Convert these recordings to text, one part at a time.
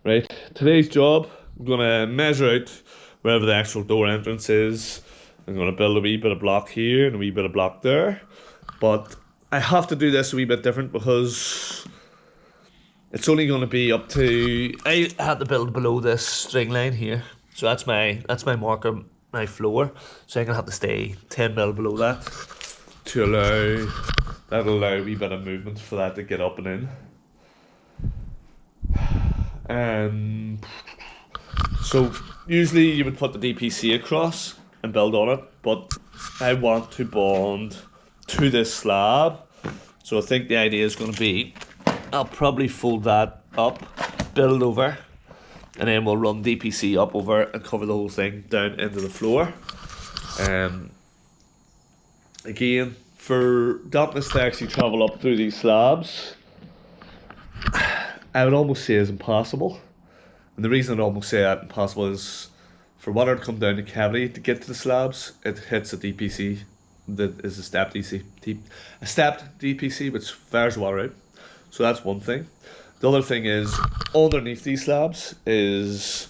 Right, today's job, I'm gonna measure out wherever the actual door entrance is. I'm gonna build a wee bit of block here and a wee bit of block there. But I have to do this a wee bit different because it's only gonna be up to, I had to build below this string line here. So that's my marker, my floor. So I'm gonna have to stay 10 mil below that to that'll allow a wee bit of movement for that to get up and in. So usually you would put the DPC across and build on it, but I want to bond to this slab. So I think the idea is going to be, I'll probably fold that up, build over, and then we'll run DPC up over and cover the whole thing down into the floor. Again, for dampness to actually travel up through these slabs, I would almost say is impossible. And the reason I'd almost say that impossible is for water to come down the cavity to get to the slabs, it hits a DPC that is a stepped DPC which fires water out. So that's one thing. The other thing is underneath these slabs is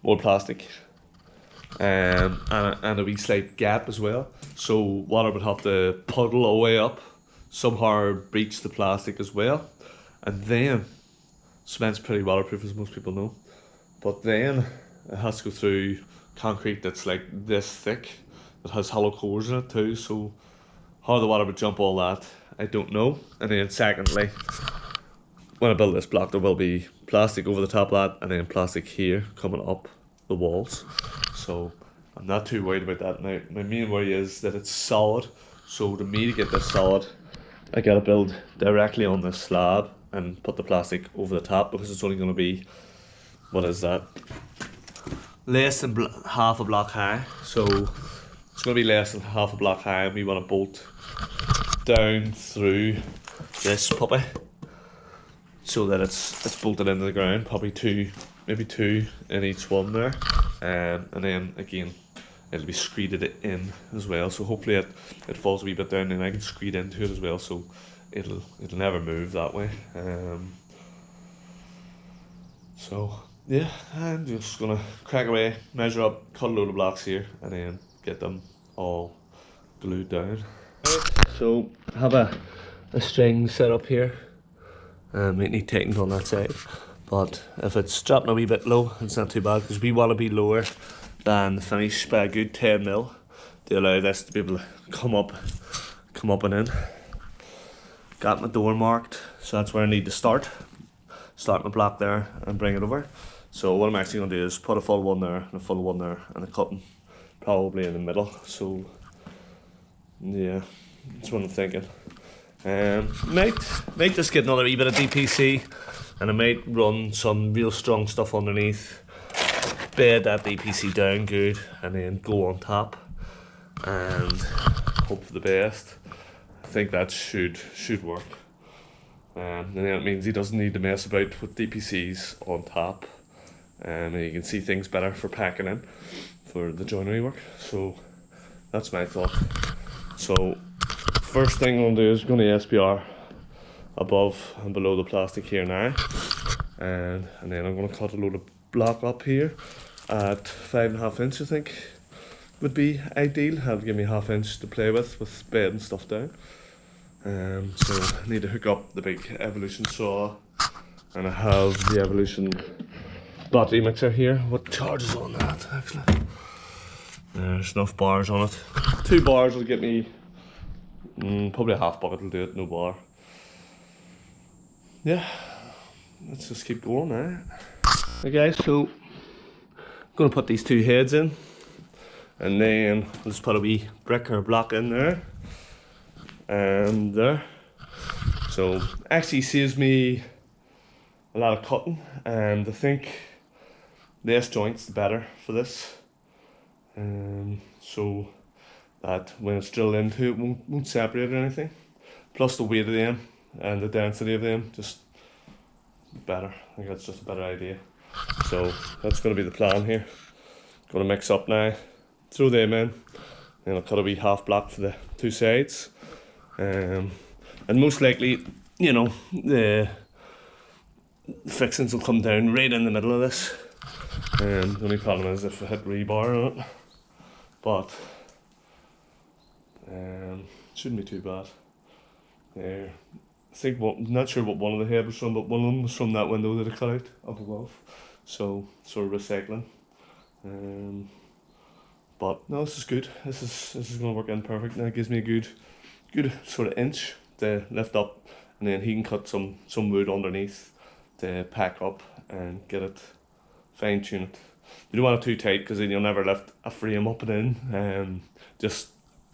more plastic and a wee slight gap as well. So water would have to puddle away up, somehow breach the plastic as well. And then cement's pretty waterproof, as most people know. But then it has to go through concrete that's like this thick, that has hollow cores in it too. So how the water would jump all that, I don't know. And then secondly, when I build this block, there will be plastic over the top of that, and then plastic here coming up the walls. So I'm not too worried about that now. My main worry is that it's solid. So to me, to get this solid, I gotta build directly on this slab and put the plastic over the top, because it's only going to be, what is that, less than half a block high. So it's going to be less than half a block high, and we want to bolt down through this puppy so that it's bolted into the ground, probably maybe two in each one there, and then again it'll be screeded in as well. So hopefully it falls a wee bit down and I can screed into it as well, so it'll never move that way. So yeah, I'm just gonna crack away, measure up, cut a load of blocks here, and then get them all glued down. So I have a string set up here. Might need tightened on that side, but if it's dropping a wee bit low, it's not too bad, because we want to be lower than the finish by a good 10 mil to allow this to be able to come up and in. Got my door marked, so that's where I need to start my block there and bring it over. So what I'm actually going to do is put a full one there and a full one there, and a cutting probably in the middle. So yeah, that's what I'm thinking. Might just get another wee bit of DPC, and I might run some real strong stuff underneath, bed that DPC down good, and then go on top and hope for the best. I think that should work. And then it means he doesn't need to mess about with DPCs on top, and you can see things better for packing in for the joinery work. So that's my thought. So first thing I'm going to do is going to SPR above and below the plastic here now, and then I'm going to cut a load of block up here at 5.5 inch. I think would be ideal. That'll give me 1/2 inch to play with bed and stuff down. So I need to hook up the big Evolution saw, and I have the Evolution battery mixer here. What charges on that actually? There's enough bars on it. 2 bars will get me probably a half bucket will do it, no bar. Yeah, let's just keep going now. Okay guys, so I'm going to put these 2 heads in, and then I'll just put a wee brick or block in there and there. So actually saves me a lot of cutting, and I think less joints the better for this, so that when it's drilled into it won't separate or anything. Plus the weight of them and the density of them, just better. I think that's just a better idea. So that's going to be the plan here. Going to mix up now, throw them in, and I'll cut a wee half block for the 2 sides. And most likely, you know, fixings will come down right in the middle of this. The only problem is if I hit rebar on it, but shouldn't be too bad. There, I think not sure what one of the head was from, but one of them was from that window that I cut out up above. So sort of recycling. But no, this is good. This is going to work in perfect. Now it gives me a good sort of inch to lift up, and then he can cut some wood underneath to pack up and get it fine tune it. You don't want it too tight because then you'll never lift a frame up and in.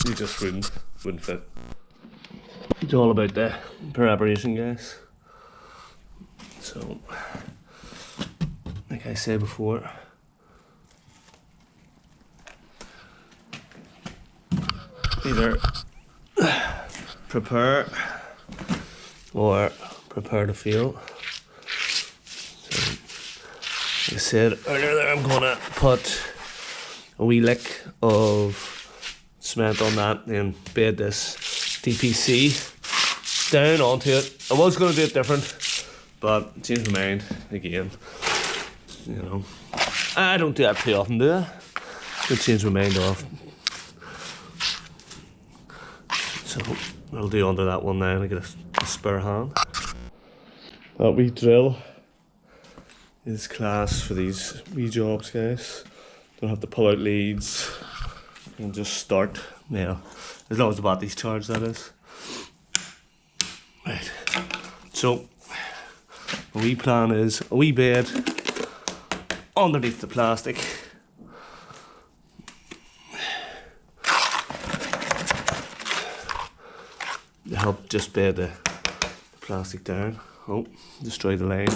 You just wouldn't fit. It's all about the preparation, guys. So, like I said before, either prepare or prepare to fail. So, like I said earlier there, I'm gonna put a wee lick of cement on that and bed this DPC down onto it. I was gonna do it different, but changed my mind again. You know, I don't do that too often, do I? I change my mind off. So I'll do under that one now and I get a spare hand. That wee drill is class for these wee jobs, guys. Don't have to pull out leads and just start. Yeah, as long as the battery's charged, that is. Right. So the wee plan is a wee bed underneath the plastic. To help just bed the plastic down. Oh, destroy the line.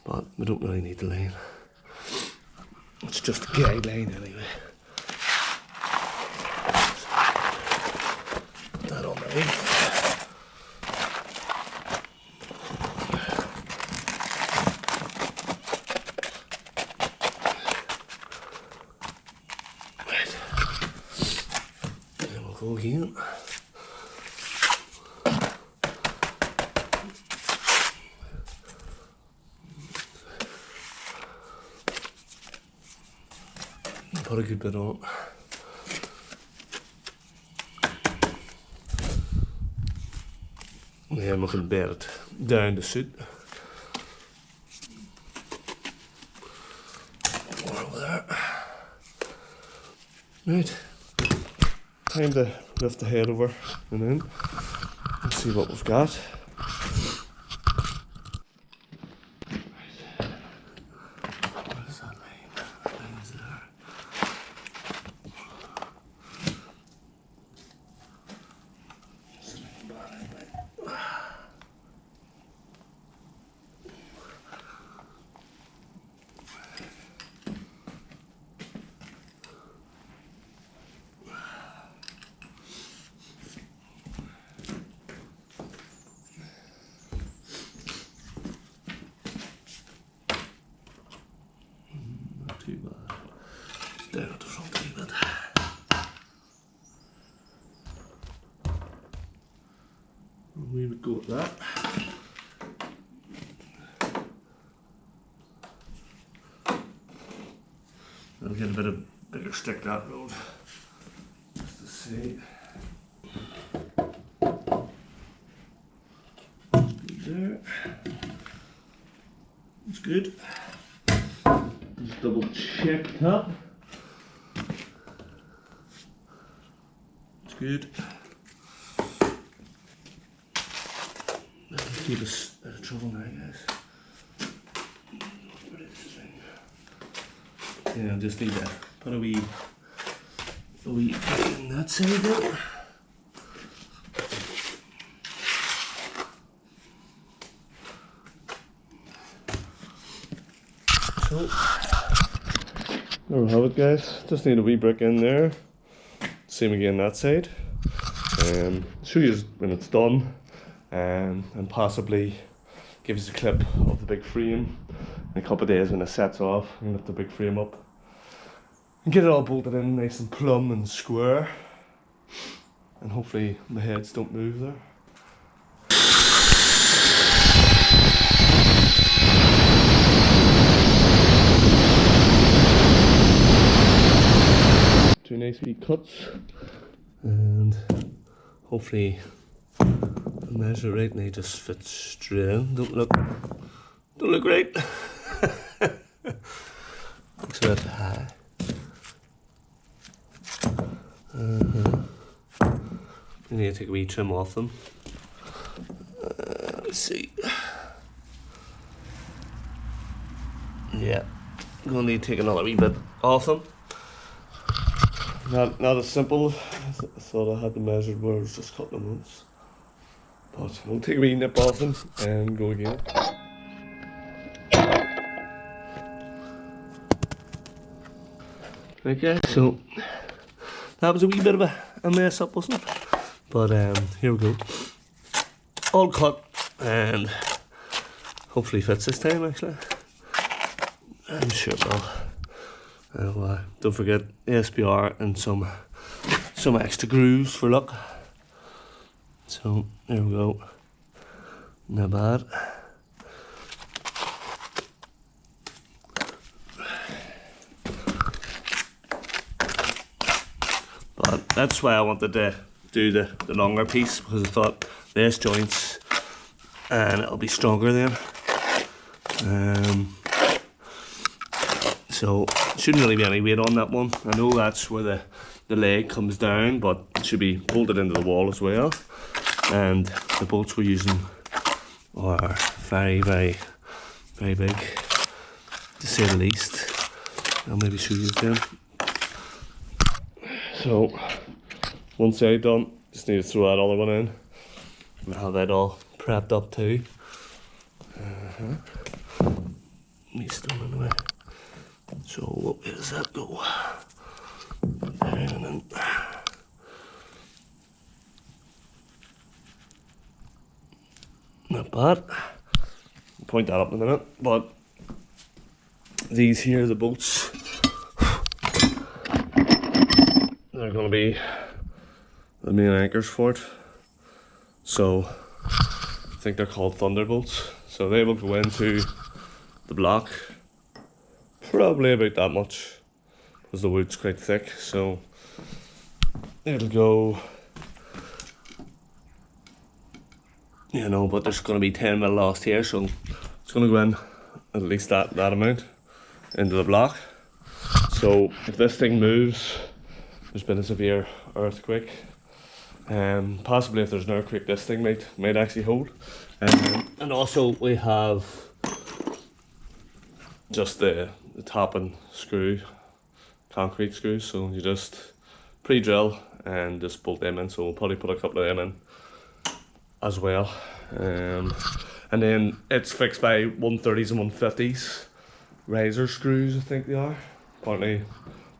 But we don't really need the line. It's just a guideline anyway. Put that underneath. Right. And we'll go again. Put a good bit on. Yeah, we can bear it down to suit. More over there. Right. Time to lift the head over and in. Let's see what we've got. Too bad. It's down at the front a wee bit. And we would go with that. I'll get a bit of bigger stick that road. Just to see. There. It's good. Just double check that. It's good. That'll keep us out of trouble now, guys. Yeah, I'll just need to put a wee in that side there. So, there we have it, guys. Just need a wee brick in there. Same again that side. Show you when it's done, and possibly give us a clip of the big frame. In a couple of days when it sets off, and lift the big frame up and get it all bolted in nice and plumb and square. And hopefully the heads don't move there. cuts, and hopefully I measure right and they just fit straight in. Don't look right. Looks a bit high. I need to take a wee trim off them. Let's see. Yeah, I'm gonna need to take another wee bit off them. Not as simple as I thought I had to measure where I was just cutting them once. But we'll take a wee nip off them and go again. Okay, so that was a wee bit of a mess up, wasn't it? But here we go. All cut and hopefully fits this time actually. I'm sure it will. Don't forget SPR and some extra grooves for luck. So there we go. Not bad. But that's why I wanted to do the longer piece, because I thought less joints and it'll be stronger then. So shouldn't really be any weight on that one. I know that's where the leg comes down, but it should be bolted into the wall as well. And the bolts we're using are very, very, very big, to say the least. I'll maybe show you them. So one side done, just need to throw that other one in and have that all prepped up too. Needs to run away. So what way does that go? And then not bad. I'll point that up in a minute. But these here are the bolts. They're going to be the main anchors for it. So I think they're called thunderbolts. So they will go into the block. Probably about that much, because the wood's quite thick, so it'll go, you know, but there's going to be 10mm lost here, so it's going to go in at least that amount into the block. So if this thing moves, there's been a severe earthquake, possibly if there's an earthquake this thing might actually hold. And also we have just the top and screw, concrete screws, so you just pre-drill and just bolt them in. So we'll probably put a couple of them in as well. And then it's fixed by 130s and 150s riser screws, I think they are. Apparently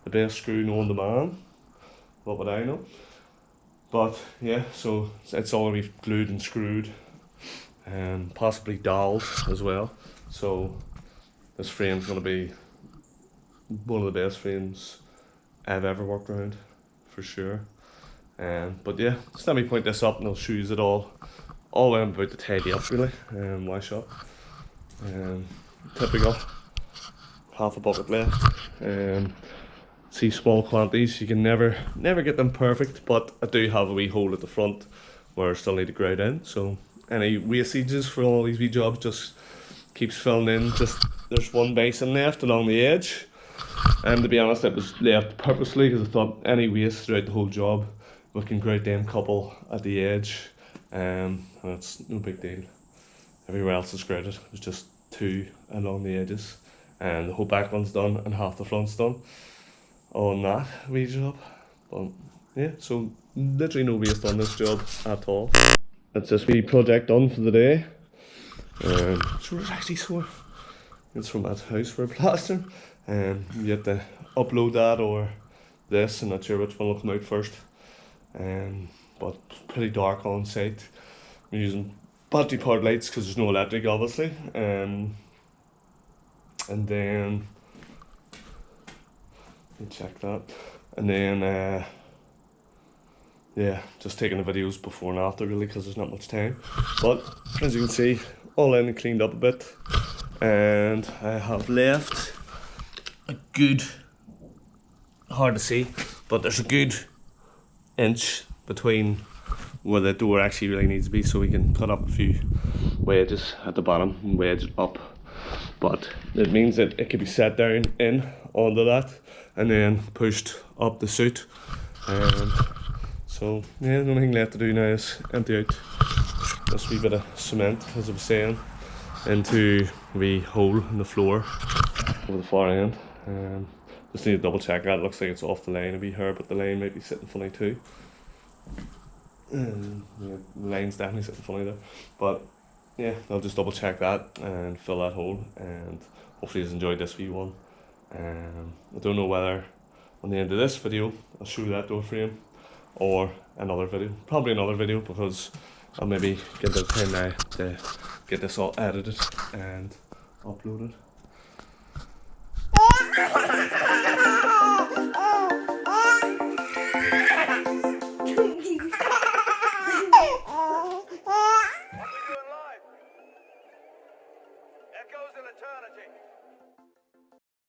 the best screw known to man. What would I know? But yeah, so it's all going to be glued and screwed and possibly doweled as well. So this frame's going to be one of the best frames I've ever worked around, for sure. But yeah, just let me point this up and I'll show you it all when I'm about to tidy up really, my shop. Typical, half a bucket left. See, small quantities, you can never get them perfect, but I do have a wee hole at the front where I still need to grout in, so any wastages for all these wee jobs just keeps filling in. Just there's one basin left along the edge, and to be honest, it was left purposely because I thought any waste throughout the whole job we can grout them couple at the edge, and it's no big deal. Everywhere else is grouted. There's just two along the edges, and the whole back one's done and half the front's done on that wee job. But yeah, so literally no waste on this job at all. That's this wee project done for the day. So it's actually sore. It's from that house we're plastering. You have to upload that or this, I'm not sure which one will come out first. But pretty dark on site. We're using battery powered lights because there's no electric obviously. And then let me check that. And then yeah, just taking the videos before and after really because there's not much time. But as you can see, all in and cleaned up a bit, and I have left a good, hard to see, but there's a good inch between where the door actually really needs to be, so we can put up a few wedges at the bottom and wedge it up. But it means that it can be set down in onto that and then pushed up the suit. So yeah, the only thing left to do now is empty out this wee bit of cement, as I was saying, into a wee hole in the floor over the far end. Just need to double check that. It looks like it's off the line a wee hair, but the line might be sitting funny too. Yeah, the line's definitely sitting funny there, but yeah, I'll just double check that and fill that hole, and hopefully you've enjoyed this wee one. I don't know whether on the end of this video I'll show that door frame or another video, probably another video, because I'll maybe get the time now to get this all edited and uploaded. Echoes in eternity.